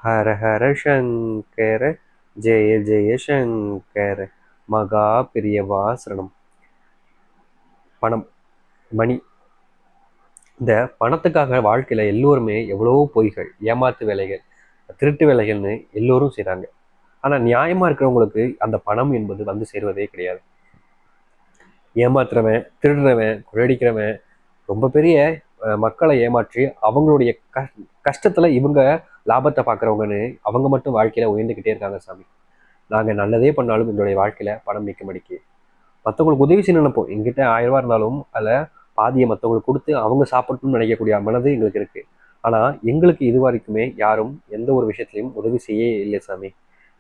ஹர ஹர சங்கர ஜெய ஜெய சங்கர மகா பிரியவா சரணம். பணம், மணி. இந்த பணத்துக்காக வாழ்க்கையில எல்லோருமே எவ்வளவோ பொய்கள், ஏமாத்து வேலைகள், திருட்டு வேலைகள்னு எல்லோரும் செய்றாங்க. ஆனா நியாயமா இருக்கிறவங்களுக்கு அந்த பணம் என்பது வந்து சேருவதே கிடையாது. ஏமாத்துறவன், திருடுறவன், கொள்ளடிக்கிறவன், ரொம்ப பெரிய மக்களை ஏமாற்றி அவங்களுடைய கஷ்டத்துல இவங்க லாபத்தை பார்க்குறவங்கன்னு அவங்க மட்டும் வாழ்க்கையில உயர்ந்துக்கிட்டே இருக்காங்க சாமி. நாங்கள் நல்லதே பண்ணாலும் எங்களுடைய வாழ்க்கையில பணம் நிற்க மாட்டேங்குது. மற்றவங்களுக்கு உதவி செய்ய நினைப்போம். எங்கிட்ட 1000 ரூபா இருந்தாலும் அதில் பாதியை மற்றவங்களுக்கு கொடுத்து அவங்க சாப்பிடணும்னு நினைக்கக்கூடிய மனது எங்களுக்கு இருக்கு. ஆனால் எங்களுக்கு இது வரைக்குமே யாரும் எந்த ஒரு விஷயத்திலையும் உதவி செய்ய இல்லை சாமி.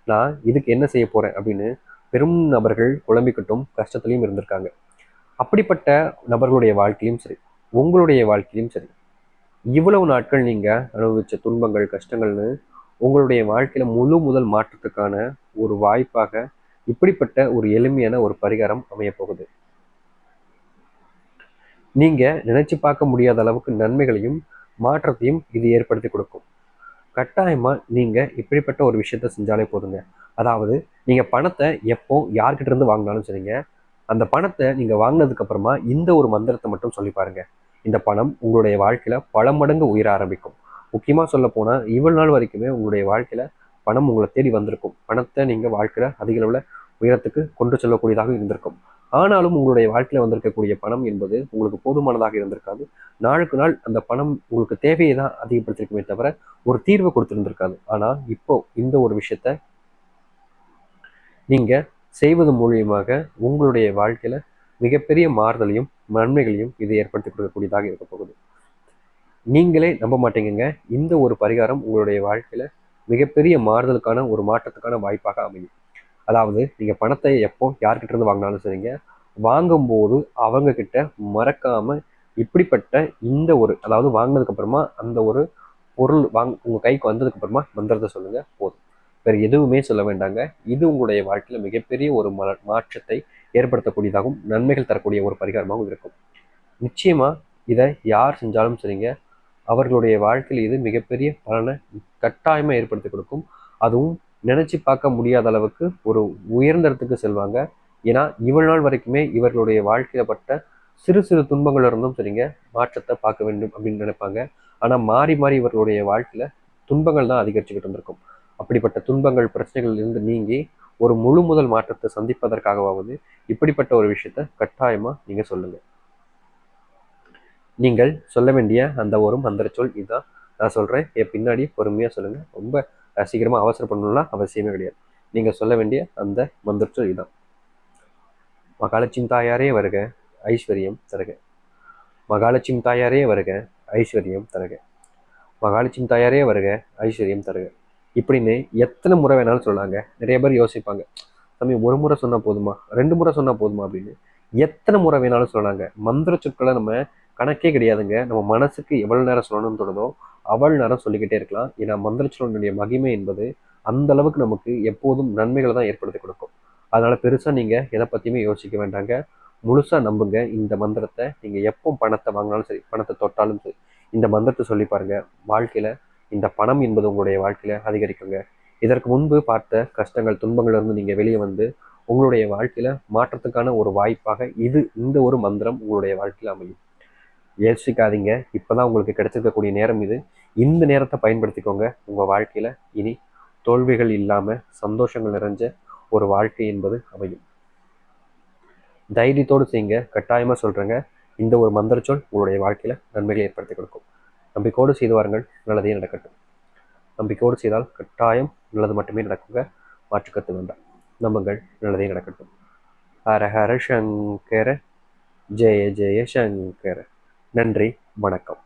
நான் இதுக்கு என்ன செய்ய போறேன் அப்படின்னு பெரும் நபர்கள் குழம்பிக்கிட்டும் கஷ்டத்துலையும் இருந்திருக்காங்க. அப்படிப்பட்ட நபர்களுடைய வாழ்க்கையிலும் சரி, உங்களுடைய வாழ்க்கையிலும் சரி, இவ்வளவு நாட்கள் நீங்க அனுபவிச்ச துன்பங்கள், கஷ்டங்கள்னு உங்களுடைய வாழ்க்கையில முழு முதல் மாற்றத்துக்கான ஒரு வாய்ப்பாக இப்படிப்பட்ட ஒரு எளிமையான ஒரு பரிகாரம் அமைய போகுது. நீங்க நினைச்சு பார்க்க முடியாத அளவுக்கு நன்மைகளையும் மாற்றத்தையும் இது ஏற்படுத்தி கொடுக்கும். கட்டாயமா நீங்க இப்படிப்பட்ட ஒரு விஷயத்த செஞ்சாலே போதுங்க. அதாவது நீங்க பணத்தை எப்போ யார்கிட்ட இருந்து வாங்கினாலும் சரிங்க, அந்த பணத்தை நீங்க வாங்கினதுக்கு அப்புறமா இந்த ஒரு மந்திரத்தை மட்டும் சொல்லி பாருங்க. இந்த பணம் உங்களுடைய வாழ்க்கையில பல மடங்கு உயர ஆரம்பிக்கும். முக்கியமா சொல்ல போனா இவ்வளவு நாள் வரைக்குமே உங்களுடைய வாழ்க்கையில பணம் உங்களை தேடி வந்திருக்கும். பணத்தை நீங்க வாழ்க்கையில அதிக அளவுல உயரத்துக்கு கொண்டு செல்லக்கூடியதாக இருந்திருக்கும். ஆனாலும் உங்களுடைய வாழ்க்கையில வந்திருக்கக்கூடிய பணம் என்பது உங்களுக்கு போதுமானதாக இருந்திருக்காது. நாளுக்கு நாள் அந்த பணம் உங்களுக்கு தேவையை தான் அதிகப்படுத்திருக்குமே தவிர ஒரு தீர்வை கொடுத்திருந்திருக்காது. ஆனா இப்போ இந்த ஒரு விஷயத்த நீங்க செய்வது மூலியமாக உங்களுடைய வாழ்க்கையில மிகப்பெரிய மாறுதலையும் நன்மைகளையும் இது ஏற்படுத்தி கொடுக்கக்கூடியதாக இருக்க போகுது. நீங்களே நம்ப மாட்டீங்க, இந்த ஒரு பரிகாரம் உங்களுடைய வாழ்க்கையில மிகப்பெரிய மாறுதலுக்கான ஒரு மாற்றத்துக்கான வாய்ப்பாக அமையும். அதாவது நீங்க பணத்தை எப்போ யார்கிட்ட இருந்து வாங்கினாலும் சரிங்க, வாங்கும்போது அவங்க கிட்ட மறக்காம இப்படிப்பட்ட இந்த ஒரு, அதாவது வாங்கினதுக்கு அப்புறமா அந்த ஒரு பொருள் உங்க கைக்கு வந்ததுக்கு அப்புறமா மந்திரத்தை சொல்லுங்க போதும். வேற எதுவுமே சொல்ல வேண்டாங்க. இது உங்களுடைய வாழ்க்கையில மிகப்பெரிய ஒரு மாற்றத்தை ஏற்படுத்தக்கூடியதாகவும் நன்மைகள் தரக்கூடிய ஒரு பரிகாரமாகவும் இருக்கும். நிச்சயமா இதை யார் செஞ்சாலும் சரிங்க, அவர்களுடைய வாழ்க்கையில் இது மிகப்பெரிய பலனை கட்டாயமா ஏற்படுத்தி கொடுக்கும். அதுவும் நினைச்சு பார்க்க முடியாத அளவுக்கு ஒரு உயர்ந்த இடத்துக்கு செல்வாங்க. ஏன்னா இவ்வளவு நாள் வரைக்குமே இவர்களுடைய வாழ்க்கையில பட்ட சிறு சிறு துன்பங்கள் இருந்தும் சரிங்க, மாற்றத்தை பார்க்க வேண்டும் அப்படின்னு நினைப்பாங்க. ஆனா மாறி மாறி இவர்களுடைய வாழ்க்கையில துன்பங்கள் தான் அதிகரிச்சுக்கிட்டு இருந்திருக்கும். அப்படிப்பட்ட துன்பங்கள், பிரச்சனைகள் இருந்து நீங்கி ஒரு முழு முதல் மாற்றத்தை சந்திப்பதற்காகவாவது இப்படிப்பட்ட ஒரு விஷயத்த கட்டாயமா நீங்க சொல்லுங்க. நீங்கள் சொல்ல வேண்டிய அந்த ஒரு மந்திர சொல் இதுதான். நான் சொல்றேன், என் பின்னாடி பொறுமையா சொல்லுங்க. ரொம்ப சீக்கிரமா அவசரப்படணும்லாம் அவசியமே கிடையாது. நீங்க சொல்ல வேண்டிய அந்த மந்திர சொல் இதுதான். மகாலட்சுமி தாயாரே வருக, ஐஸ்வர்யம் தருக. மகாலட்சுமி தாயாரே வருக, ஐஸ்வர்யம் தருக. மகாலட்சுமி தாயாரே வருக, ஐஸ்வர்யம் தருக. இப்படின்னு எத்தனை முறை வேணாலும் சொல்லாங்க. நிறைய பேர் யோசிப்பாங்க, சாமி ஒரு முறை சொன்னா போதுமா, 2 முறை சொன்னா போதுமா அப்படின்னு. எத்தனை முறை வேணாலும் சொன்னாங்க. மந்திர சொற்களை நம்ம கணக்கே கிடையாதுங்க. நம்ம மனசுக்கு எவ்வளவு நேரம் சொல்லணும்னு தோணுதோ அவ்வளவு நேரம் சொல்லிக்கிட்டே இருக்கலாம். ஏன்னா மந்திர சொல்லுடைய மகிமை என்பது அந்த அளவுக்கு நமக்கு எப்போதும் நன்மைகளை தான் ஏற்படுத்தி கொடுக்கும். அதனால பெருசா நீங்க எதை பத்தியுமே யோசிக்க வேண்டாங்க. முழுசா நம்புங்க. இந்த மந்திரத்தை நீங்க எப்போ பணத்தை வாங்கினாலும் சரி, பணத்தை தொட்டாலும் சரி, இந்த மந்திரத்தை சொல்லி பாருங்க. வாழ்க்கையில இந்த பணம் என்பது உங்களுடைய வாழ்க்கையில அதிகரிக்குங்க. இதற்கு முன்பு பார்த்த கஷ்டங்கள், துன்பங்கள்ல இருந்து நீங்க வெளியே வந்து உங்களுடைய வாழ்க்கையில மாற்றத்துக்கான ஒரு வாய்ப்பாக இந்த ஒரு மந்திரம் உங்களுடைய வாழ்க்கையில அமையும். யோசிக்காதீங்க. இப்பதான் உங்களுக்கு கிடைச்சிருக்கக்கூடிய நேரம் இது. இந்த நேரத்தை பயன்படுத்திக்கோங்க. உங்க வாழ்க்கையில இனி தோல்விகள் இல்லாம சந்தோஷங்கள் நிறைஞ்ச ஒரு வாழ்க்கை என்பது அமையும். தைரியத்தோடு செய்யுங்க. கட்டாயமா சொல்றேங்க, இந்த ஒரு மந்திர சொல் உங்களுடைய வாழ்க்கையில நன்மைகளை ஏற்படுத்தி கொடுக்கும். நம்பிக்கையோடு செய்து வாருங்கள், நல்லதே நடக்கட்டும். நம்பிக்கையோடு செய்தால் கட்டாயம் நல்லது மட்டுமே நடக்குங்க. மாற்றுக்கருத்து வேண்டாம். நம்புங்கள், நல்லதே நடக்கட்டும். ஹர ஹர சங்கர ஜெய ஜெய சங்கர. நன்றி, வணக்கம்.